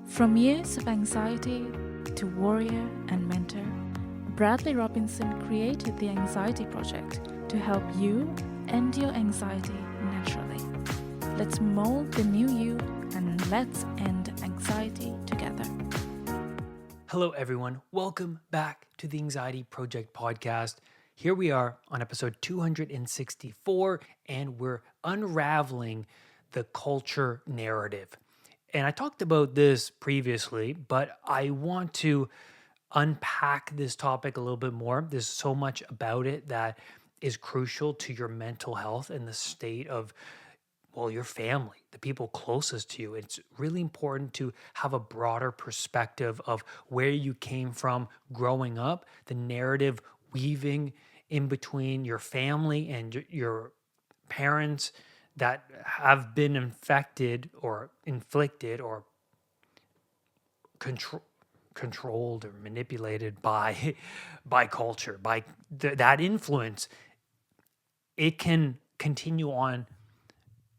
From years of anxiety to warrior and mentor, Bradley Robinson created the Anxiety Project to help you end your anxiety naturally. Let's mold the new you and let's end anxiety together. Hello, everyone. Welcome back to the Anxiety Project podcast. Here we are on episode 264, and we're unraveling the culture narrative. And I talked about this previously, but I want to unpack this topic a little bit more. There's so much about it that is crucial to your mental health and the state of your family, the people closest to you. It's really important to have a broader perspective of where you came from growing up, the narrative weaving in between your family and your parents that have been infected or inflicted or controlled or manipulated by by culture, by that influence. It can continue on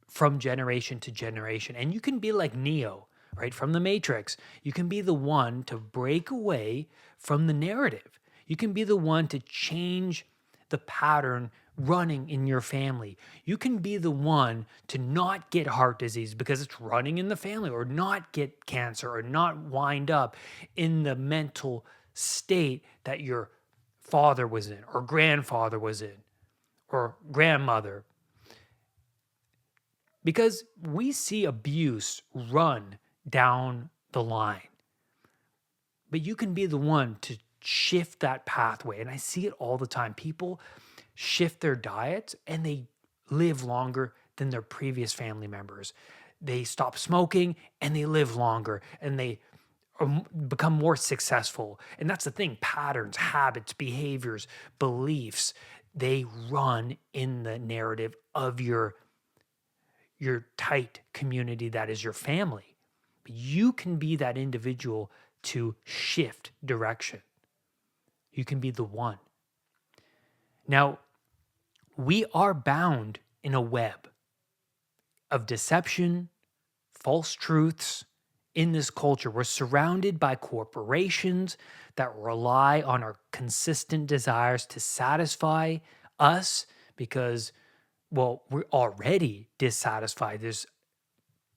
from generation to generation. And you can be like Neo, right? From the Matrix. You can be the one to break away from the narrative. You can be the one to change the pattern running in your family. You can be the one to not get heart disease because it's running in the family, or not get cancer, or not wind up in the mental state that your father was in, or grandfather was in, or grandmother. Because we see abuse run down the line. But you can be the one to shift that pathway. And I see it all the time. People shift their diets and they live longer than their previous family members. They stop smoking and they live longer, and they become more successful. And that's the thing: patterns, habits, behaviors, beliefs, they run in the narrative of your tight community that is your family. But you can be that individual to shift direction. You can be the one. Now, we are bound in a web of deception, false truths in this culture. We're surrounded by corporations that rely on our consistent desires to satisfy us because, we're already dissatisfied. There's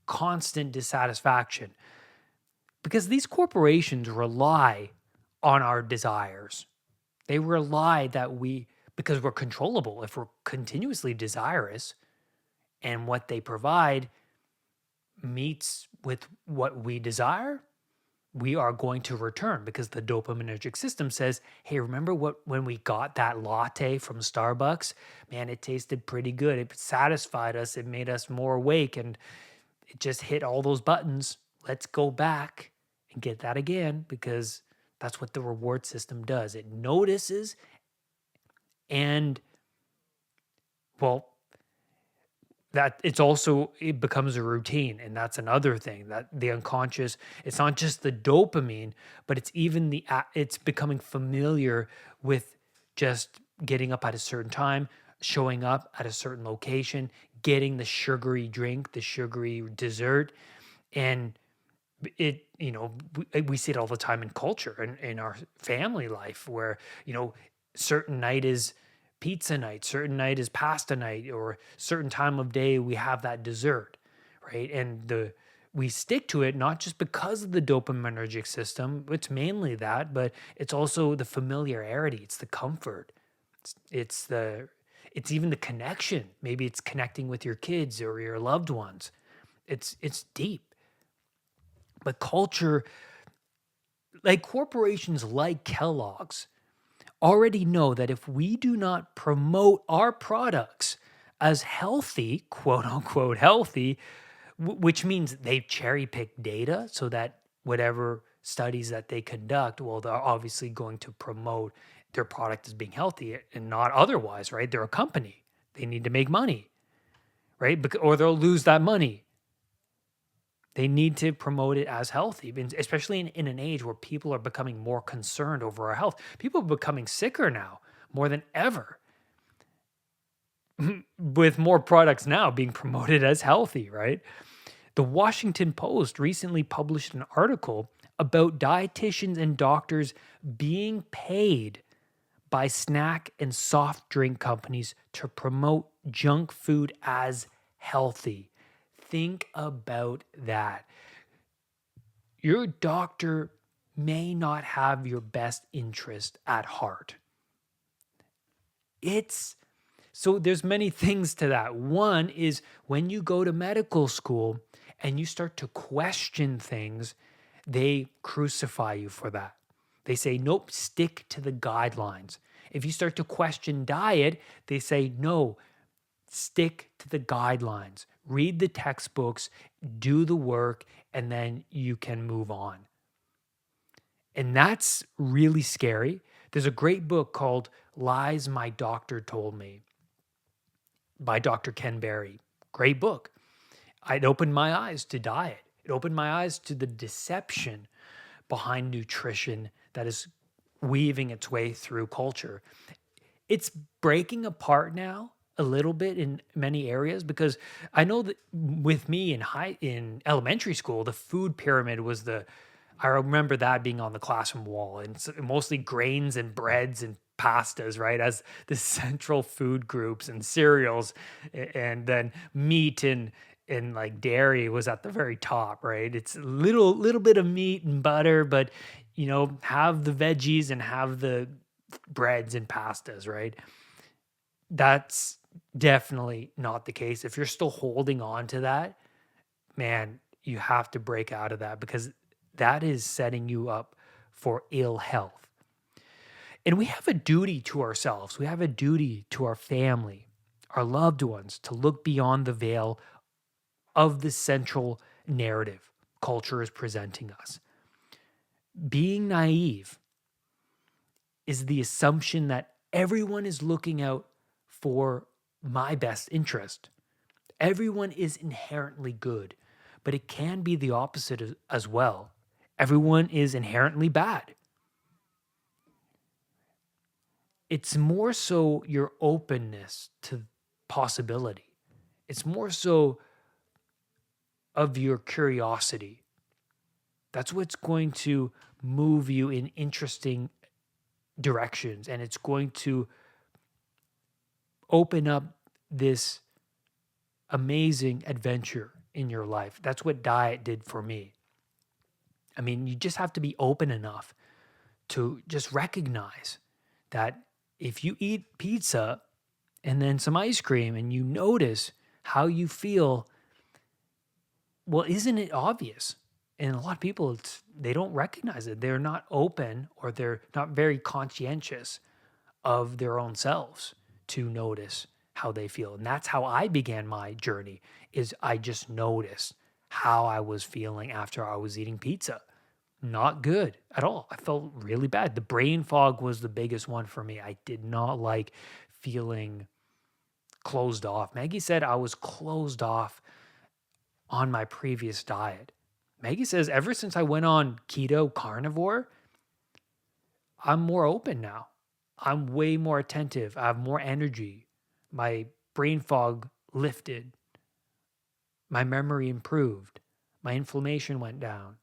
constant dissatisfaction because these corporations rely on our desires. They rely because we're controllable. If we're continuously desirous and what they provide meets with what we desire, we are going to return, because the dopaminergic system says, hey, remember when we got that latte from Starbucks? Man, it tasted pretty good. It satisfied us. It made us more awake, and it just hit all those buttons. Let's go back and get that again, because that's what the reward system does. It notices, and that it becomes a routine. And that's another thing, that the unconscious, it's not just the dopamine, but it's even it's becoming familiar with just getting up at a certain time, showing up at a certain location, getting the sugary drink, the sugary dessert. And we see it all the time in culture and in our family life, where certain night is pizza night, certain night is pasta night, or certain time of day we have that dessert, right? And we stick to it not just because of the dopaminergic system. It's mainly that, but it's also the familiarity. It's the comfort. It's even the connection. Maybe it's connecting with your kids or your loved ones. It's deep. But culture, like corporations like Kellogg's, already know that if we do not promote our products as healthy, quote unquote healthy, which means they cherry pick data so that whatever studies that they conduct, they're obviously going to promote their product as being healthy and not otherwise, right? They're a company. They need to make money, right? Or they'll lose that money. They need to promote it as healthy, especially in an age where people are becoming more concerned over our health. People are becoming sicker now more than ever, with more products now being promoted as healthy, right? The Washington Post recently published an article about dietitians and doctors being paid by snack and soft drink companies to promote junk food as healthy. Think about that. Your doctor may not have your best interest at heart. So there's many things to that. One is when you go to medical school and you start to question things, they crucify you for that. They say, nope, stick to the guidelines. If you start to question diet, they say, no, stick to the guidelines. Read the textbooks, do the work, and then you can move on. And that's really scary. There's a great book called Lies My Doctor Told Me by Dr. Ken Berry. Great book. It opened my eyes to diet. It opened my eyes to the deception behind nutrition that is weaving its way through culture. It's breaking apart now a little bit in many areas, because I know that with me in elementary school, the food pyramid was I remember that being on the classroom wall, and mostly grains and breads and pastas, right, as the central food groups, and cereals, and then meat and like dairy was at the very top, right? It's a little bit of meat and butter, but have the veggies and have the breads and pastas, right? That's definitely not the case. If you're still holding on to that, man, you have to break out of that, because that is setting you up for ill health. And we have a duty to ourselves. We have a duty to our family, our loved ones, to look beyond the veil of the central narrative culture is presenting us. Being naive is the assumption that everyone is looking out for my best interest. Everyone is inherently good, but it can be the opposite as well. Everyone is inherently bad. It's more so your openness to possibility. It's more so of your curiosity. That's what's going to move you in interesting directions, and it's going to open up this amazing adventure in your life. That's what diet did for me. I mean, you just have to be open enough to just recognize that if you eat pizza and then some ice cream and you notice how you feel, well, isn't it obvious? And a lot of people, they don't recognize it. They're not open, or they're not very conscientious of their own selves to notice how they feel. And that's how I began my journey, is I just noticed how I was feeling after I was eating pizza. Not good at all. I felt really bad. The brain fog was the biggest one for me. I did not like feeling closed off. Maggie said I was closed off on my previous diet. Maggie says ever since I went on keto carnivore, I'm more open now. I'm way more attentive. I have more energy. My brain fog lifted. My memory improved. My inflammation went down.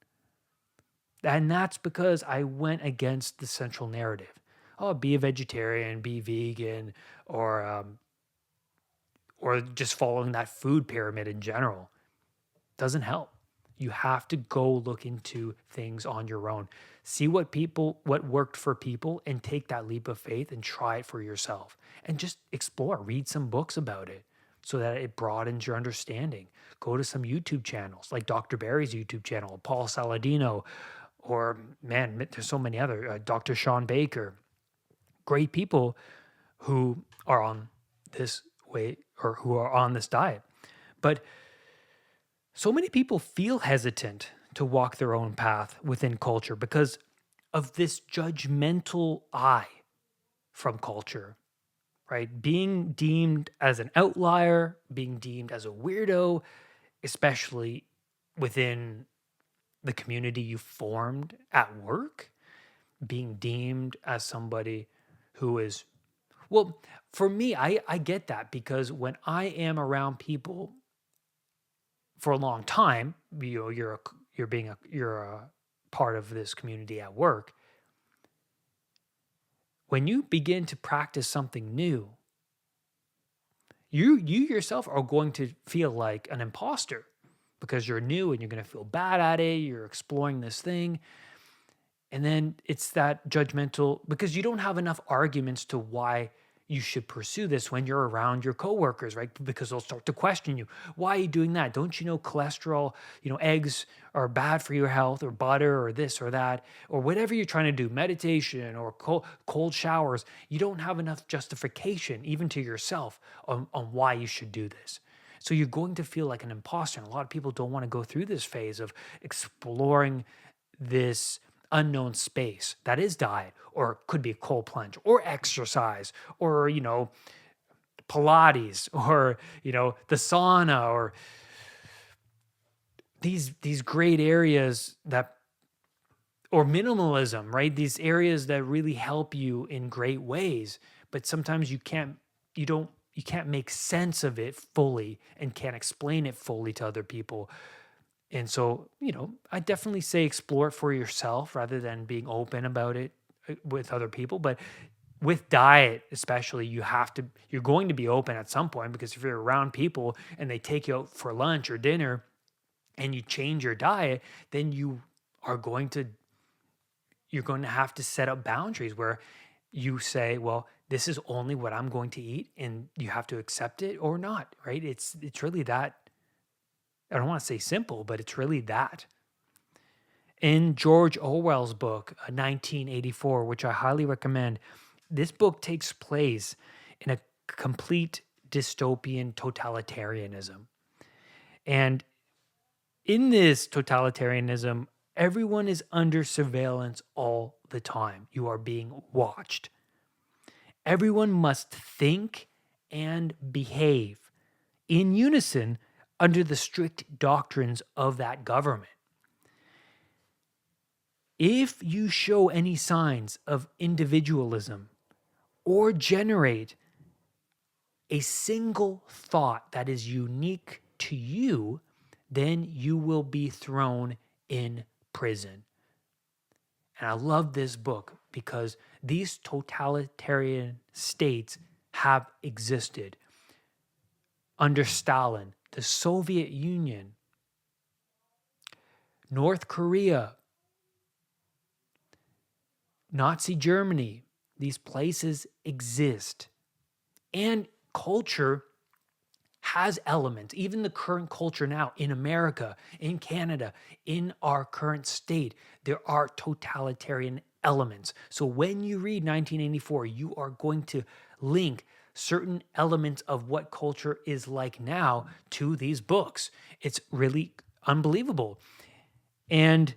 And that's because I went against the central narrative. Oh, be a vegetarian, be vegan, or just following that food pyramid in general. Doesn't help. You have to go look into things on your own. See what worked for people, and take that leap of faith and try it for yourself. And just explore, read some books about it so that it broadens your understanding. Go to some YouTube channels like Dr. Barry's YouTube channel, Paul Saladino, or man, there's so many other, Dr. Sean Baker. Great people who are on this way, or who are on this diet. But so many people feel hesitant to walk their own path within culture because of this judgmental eye from culture, right? Being deemed as an outlier, being deemed as a weirdo, especially within the community you formed at work, being deemed as somebody who is, well, for me, I get that, because when I am around people for a long time, you're a part of this community at work. When you begin to practice something new, you yourself are going to feel like an imposter because you're new and you're going to feel bad at it. You're exploring this thing. And then it's that judgmental because you don't have enough arguments to why you should pursue this when you're around your coworkers, right? Because they'll start to question you. Why are you doing that? Don't you know cholesterol, eggs are bad for your health, or butter, or this or that, or whatever you're trying to do, meditation or cold showers. You don't have enough justification, even to yourself, on why you should do this. So you're going to feel like an imposter. And a lot of people don't want to go through this phase of exploring this unknown space that is diet, or could be a cold plunge, or exercise, or Pilates, or the sauna, or these great areas that, or minimalism, right? These areas that really help you in great ways, but sometimes you can't make sense of it fully and can't explain it fully to other people. And so, I definitely say explore it for yourself rather than being open about it with other people. But with diet, especially, you're going to be open at some point, because if you're around people and they take you out for lunch or dinner and you change your diet, then you're going to have to set up boundaries where you say, well, this is only what I'm going to eat, and you have to accept it or not, right? It's really that. I don't want to say simple, but it's really that. In George Orwell's book, 1984, which I highly recommend, this book takes place in a complete dystopian totalitarianism. And in this totalitarianism, everyone is under surveillance all the time. You are being watched. Everyone must think and behave in unison under the strict doctrines of that government. If you show any signs of individualism or generate a single thought that is unique to you, then you will be thrown in prison. And I love this book because these totalitarian states have existed under Stalin, the Soviet Union, North Korea, Nazi Germany. These places exist. And culture has elements, even the current culture now in America, in Canada, in our current state, there are totalitarian elements. So when you read 1984, you are going to link certain elements of what culture is like now to these books. It's really unbelievable. And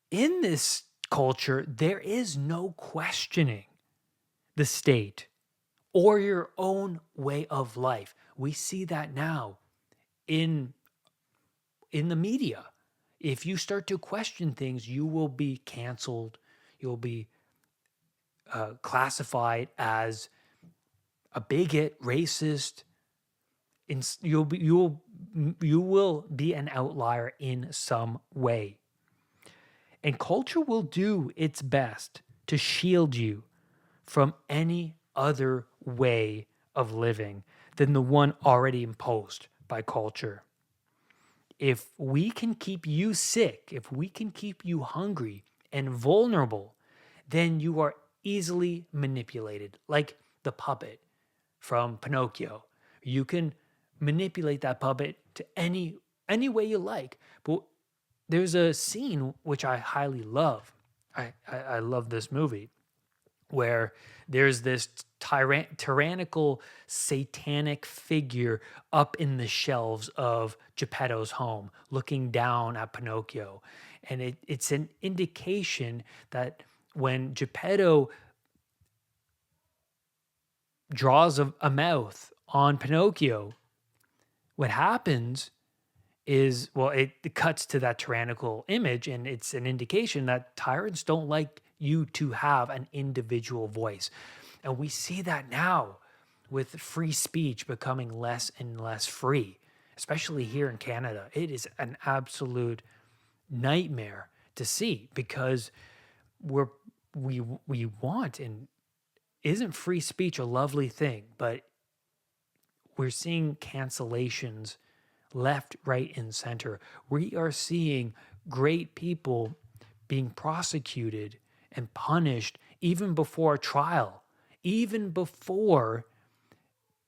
in this culture, there is no questioning the state or your own way of life. We see that now in the media. If you start to question things, you will be canceled. You'll be classified as a bigot, racist. You will be an outlier in some way. And culture will do its best to shield you from any other way of living than the one already imposed by culture. If we can keep you sick, if we can keep you hungry and vulnerable, then you are easily manipulated, like the puppet from Pinocchio. You can manipulate that puppet to any way you like. But there's a scene which I highly love. I love this movie, where there's this tyrannical satanic figure up in the shelves of Geppetto's home looking down at Pinocchio. And it's an indication that when Geppetto draws a mouth on Pinocchio, what happens is, well, it cuts to that tyrannical image, and it's an indication that tyrants don't like you to have an individual voice. And we see that now with free speech becoming less and less free, especially here in Canada. It is an absolute nightmare to see because we're we want, and isn't free speech a lovely thing, but we're seeing cancellations left, right, and center. We are seeing great people being prosecuted and punished even before trial. Even before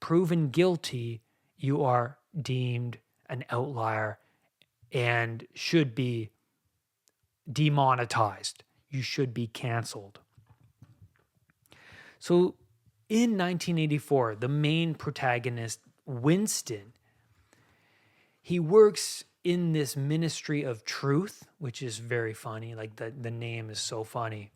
proven guilty, you are deemed an outlier and should be demonetized. You should be canceled. So in 1984, the main protagonist, Winston, he works in this ministry of truth, which is very funny. Like the name is so funny.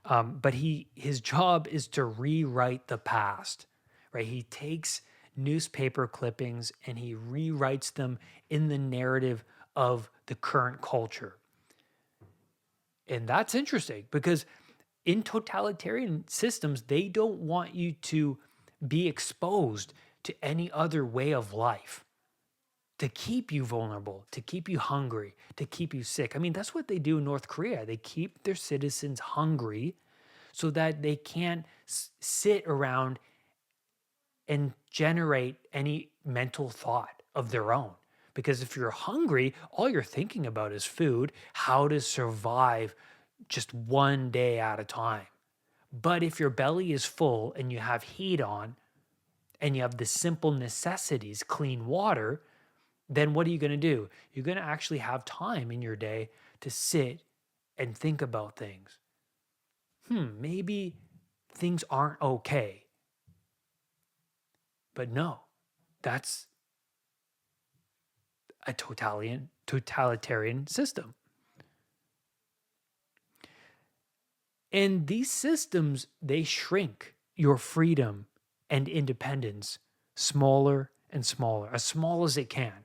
But his job is to rewrite the past, right? He takes newspaper clippings and he rewrites them in the narrative of the current culture. And that's interesting because in totalitarian systems, they don't want you to be exposed to any other way of life, to keep you vulnerable, to keep you hungry, to keep you sick. I mean, that's what they do in North Korea. They keep their citizens hungry so that they can't sit around and generate any mental thought of their own. Because if you're hungry, all you're thinking about is food, how to survive just one day at a time. But if your belly is full and you have heat on and you have the simple necessities, clean water, then what are you going to do? You're going to actually have time in your day to sit and think about things. Maybe things aren't okay. But no, that's a totalitarian system. And these systems, they shrink your freedom and independence smaller and smaller, as small as it can.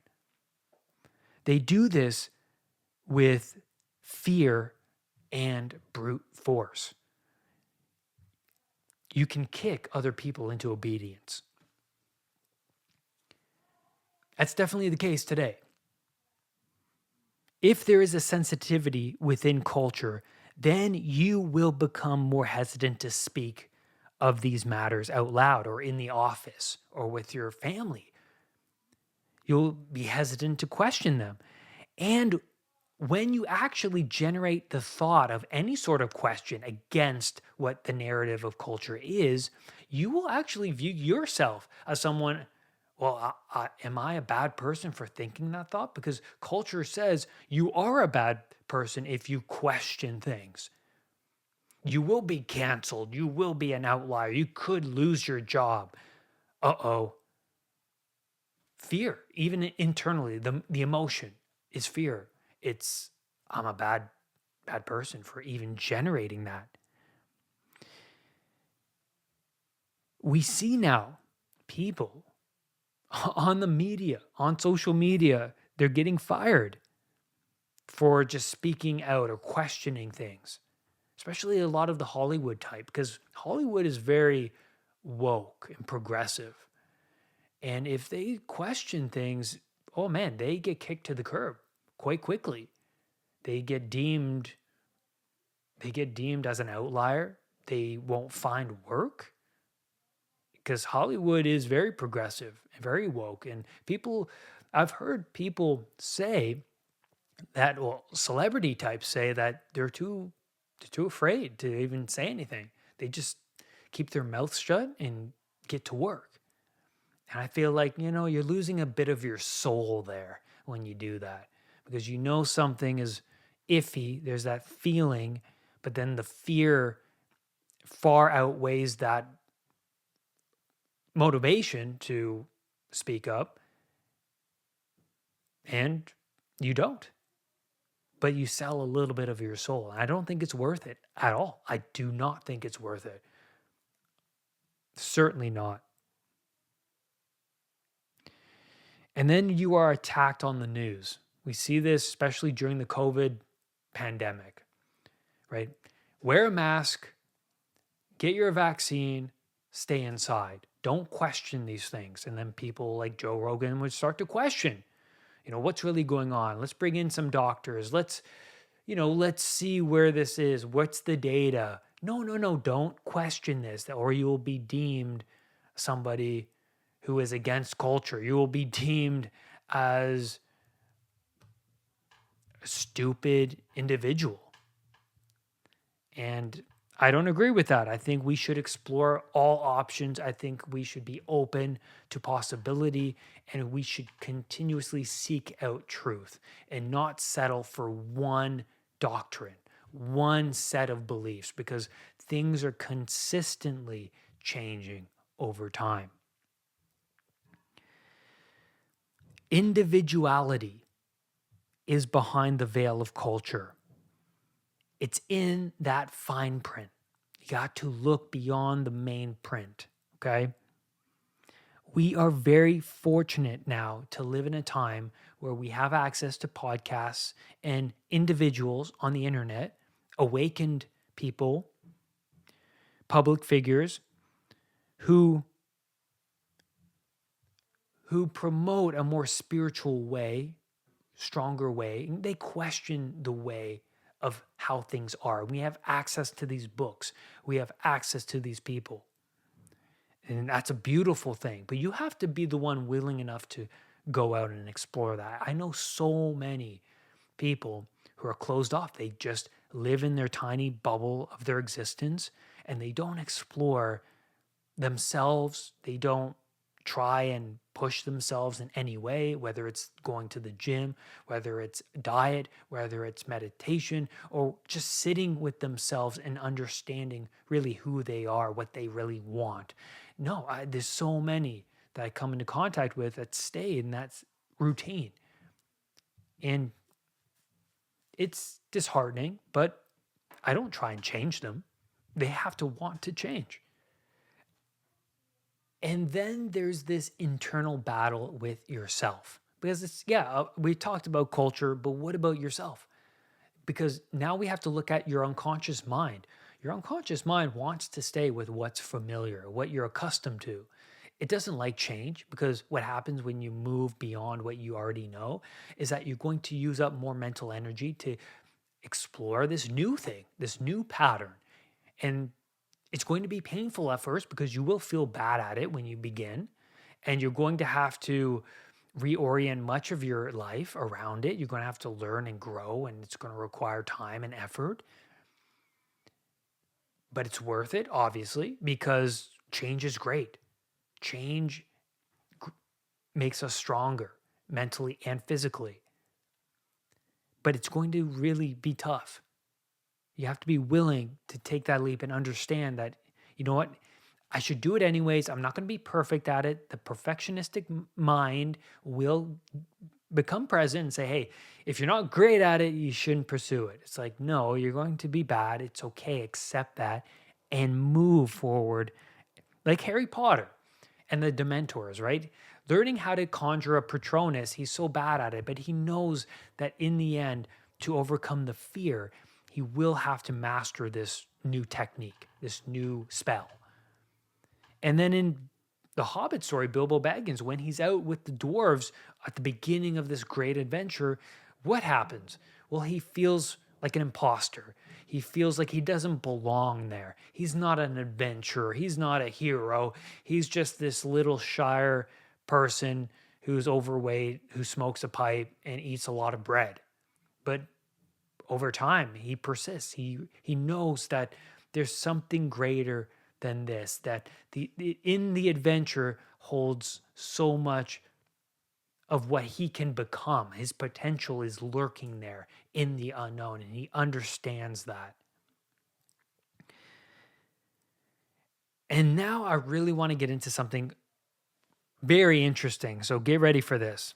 They do this with fear and brute force. You can kick other people into obedience. That's definitely the case today. If there is a sensitivity within culture, then you will become more hesitant to speak of these matters out loud or in the office or with your family. You'll be hesitant to question them. And when you actually generate the thought of any sort of question against what the narrative of culture is, you will actually view yourself as someone, well, am I a bad person for thinking that thought? Because culture says you are a bad person if you question things. You will be canceled. You will be an outlier. You could lose your job. Uh-oh. Fear, even internally, the emotion is fear. It's, I'm a bad person for even generating that. We see now people on the media, on social media, they're getting fired for just speaking out or questioning things, especially a lot of the Hollywood type, because Hollywood is very woke and progressive. And if they question things, oh man, they get kicked to the curb quite quickly. They get deemed as an outlier. They won't find work because Hollywood is very progressive and very woke. And I've heard people say that, well, celebrity types say that they're too afraid to even say anything. They just keep their mouths shut and get to work. And I feel like, you're losing a bit of your soul there when you do that because something is iffy. There's that feeling, but then the fear far outweighs that motivation to speak up, and you don't. But you sell a little bit of your soul. And I don't think it's worth it at all. I do not think it's worth it. Certainly not. And then you are attacked on the news. We see this especially during the COVID pandemic, right? Wear a mask, get your vaccine, stay inside. Don't question these things. And then people like Joe Rogan would start to question, what's really going on? Let's bring in some doctors. Let's see where this is. What's the data? No, no, no. Don't question this, or you will be deemed somebody who is against culture. You will be deemed as a stupid individual. And I don't agree with that. I think we should explore all options. I think we should be open to possibility, and we should continuously seek out truth and not settle for one doctrine, one set of beliefs, because things are consistently changing over time. Individuality is behind the veil of culture. It's in that fine print. You got to look beyond the main print, okay? We are very fortunate now to live in a time where we have access to podcasts and individuals on the internet, awakened people, public figures who promote a more spiritual way, stronger way. They question the way of how things are. We have access to these books. We have access to these people. And that's a beautiful thing. But you have to be the one willing enough to go out and explore that. I know so many people who are closed off. They just live in their tiny bubble of their existence, and they don't explore themselves. They don't try and push themselves in any way, whether it's going to the gym, whether it's diet, whether it's meditation, or just sitting with themselves and understanding really who they are, what they really want. No, there's so many that I come into contact with that stay in that routine. And it's disheartening, but I don't try and change them. They have to want to change. And then there's this internal battle with yourself. Because we talked about culture, but what about yourself? Because now we have to look at your unconscious mind. Your unconscious mind wants to stay with what's familiar, what you're accustomed to. It doesn't like change, because what happens when you move beyond what you already know is that you're going to use up more mental energy to explore this new thing, this new pattern. And it's going to be painful at first, because you will feel bad at it when you begin, and you're going to have to reorient much of your life around it. You're going to have to learn and grow, and it's going to require time and effort. But it's worth it, obviously, because change is great. Change makes us stronger mentally and physically. But it's going to really be tough. You have to be willing to take that leap and understand that, you know what, I should do it anyways. I'm not going to be perfect at it. The perfectionistic mind will become present and say, hey, if you're not great at it, you shouldn't pursue it. It's like, no, you're going to be bad. It's okay. Accept that and move forward. Like Harry Potter and the Dementors, right? Learning how to conjure a Patronus, he's so bad at it, but he knows that in the end, to overcome the fear, he will have to master this new technique, this new spell. And then in the Hobbit story, Bilbo Baggins, when he's out with the dwarves at the beginning of this great adventure, what happens? Well, he feels like an imposter. He feels like he doesn't belong there. He's not an adventurer. He's not a hero. He's just this little Shire person who's overweight, who smokes a pipe and eats a lot of bread. But over time, he persists. He knows that there's something greater than this, that in the adventure holds so much of what he can become. His potential is lurking there in the unknown, and he understands that. And now I really want to get into something very interesting. So get ready for this.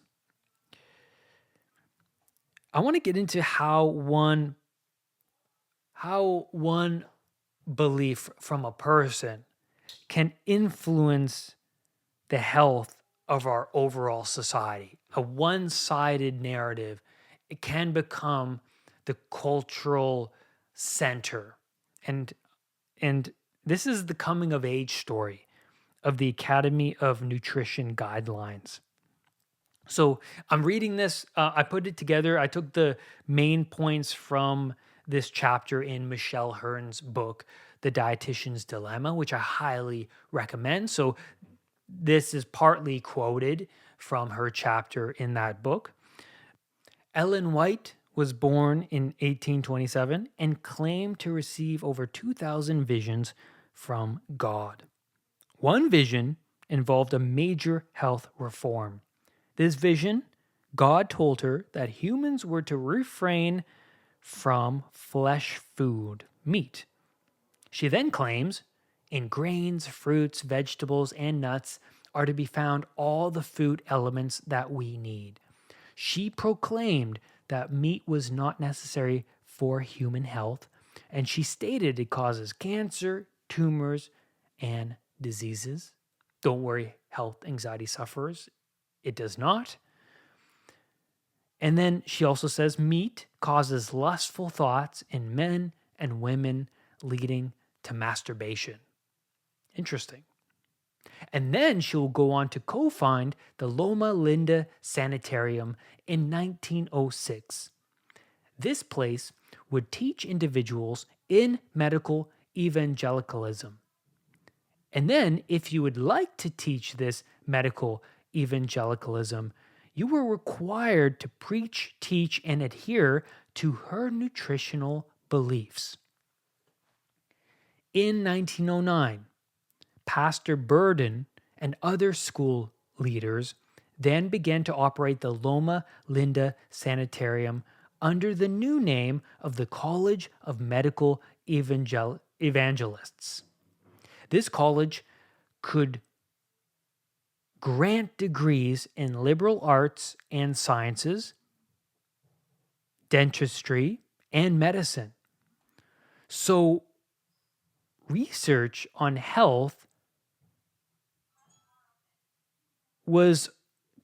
I want to get into how one belief from a person can influence the health of our overall society. A one-sided narrative, it can become the cultural center. And this is the coming of age story of the Academy of Nutrition Guidelines. So I'm reading this. I put it together. I took the main points from this chapter in Michelle Hearn's book, The Dietitian's Dilemma, which I highly recommend. So this is partly quoted from her chapter in that book. Ellen White was born in 1827 and claimed to receive over 2,000 visions from God. One vision involved a major health reform. This vision, God told her that humans were to refrain from flesh food, meat. She then claims in grains, fruits, vegetables, and nuts are to be found all the food elements that we need. She proclaimed that meat was not necessary for human health, and she stated it causes cancer, tumors, and diseases. Don't worry, health anxiety sufferers, it does not. And then she also says meat causes lustful thoughts in men and women, leading to masturbation. Interesting. And then she'll go on to co-found the Loma Linda Sanitarium in 1906. This place would teach individuals in medical evangelicalism. And then, if you would like to teach this medical evangelicalism, you were required to preach, teach, and adhere to her nutritional beliefs. In 1909, Pastor Burden and other school leaders then began to operate the Loma Linda Sanitarium under the new name of the College of Medical Evangelists. This college could grant degrees in liberal arts and sciences, dentistry, and medicine. So, research on health was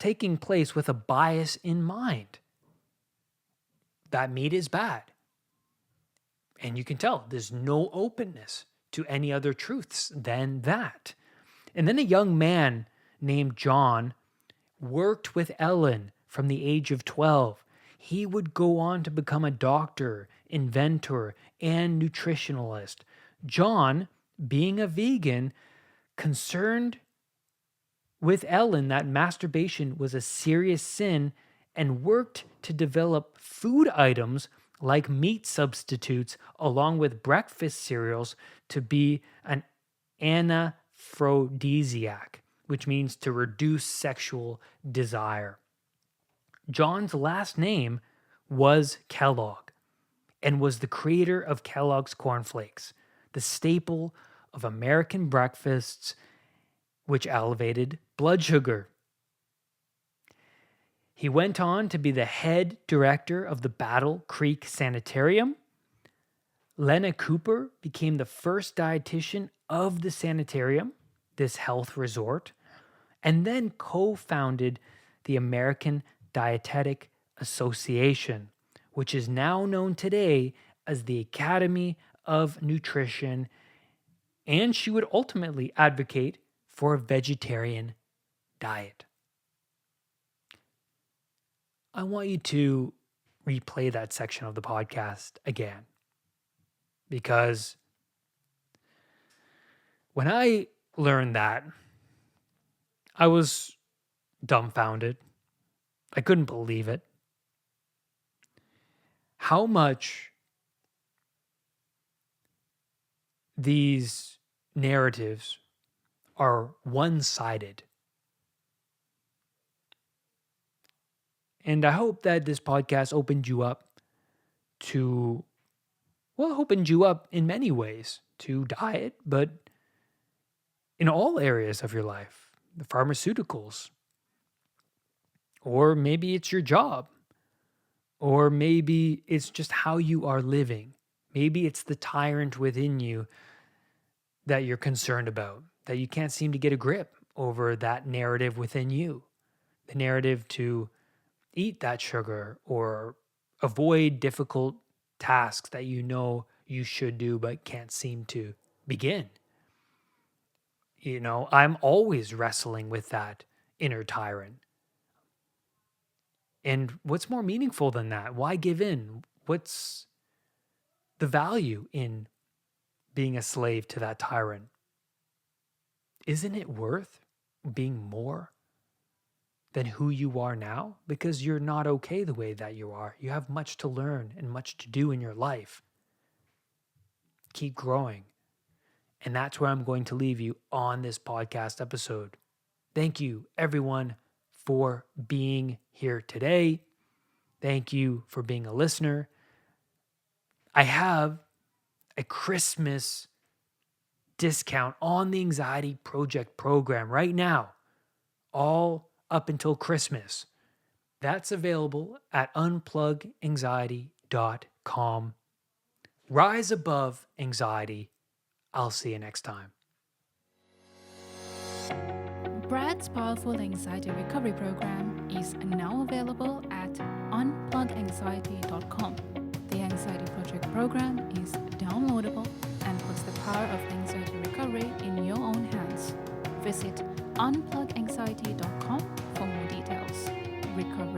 taking place with a bias in mind. That meat is bad. And you can tell there's no openness to any other truths than that. And then a young man named John worked with Ellen from the age of 12. He would go on to become a doctor, inventor, and nutritionalist. John, being a vegan, concerned with Ellen that masturbation was a serious sin and worked to develop food items like meat substitutes along with breakfast cereals to be an anaphrodisiac, which means to reduce sexual desire. John's last name was Kellogg and was the creator of Kellogg's cornflakes, the staple of American breakfasts, which elevated blood sugar. He went on to be the head director of the Battle Creek Sanitarium. Lena Cooper became the first dietitian of the sanitarium, this health resort, and then co-founded the American Dietetic Association, which is now known today as the Academy of Nutrition, and she would ultimately advocate for a vegetarian diet. I want you to replay that section of the podcast again, because when I learned that, I was dumbfounded. I couldn't believe it. How much these narratives are one-sided. And I hope that this podcast opened you up in many ways to diet, but in all areas of your life, the pharmaceuticals, or maybe it's your job, or maybe it's just how you are living. Maybe it's the tyrant within you that you're concerned about, that you can't seem to get a grip over that narrative within you, the narrative to eat that sugar or avoid difficult tasks that you know you should do but can't seem to begin. You know, I'm always wrestling with that inner tyrant. And what's more meaningful than that? Why give in? What's the value in being a slave to that tyrant? Isn't it worth being more than who you are now? Because you're not okay the way that you are. You have much to learn and much to do in your life. Keep growing. And that's where I'm going to leave you on this podcast episode. Thank you, everyone, for being here today. Thank you for being a listener. I have a Christmas discount on the Anxiety Project program right now, all up until Christmas. That's available at unpluganxiety.com. Rise above anxiety. I'll see you next time. Brad's powerful anxiety recovery program is now available at unpluganxiety.com. The Anxiety Project program is downloadable and puts the power of anxiety recovery in your own hands. Visit unpluganxiety.com for more details. Recovery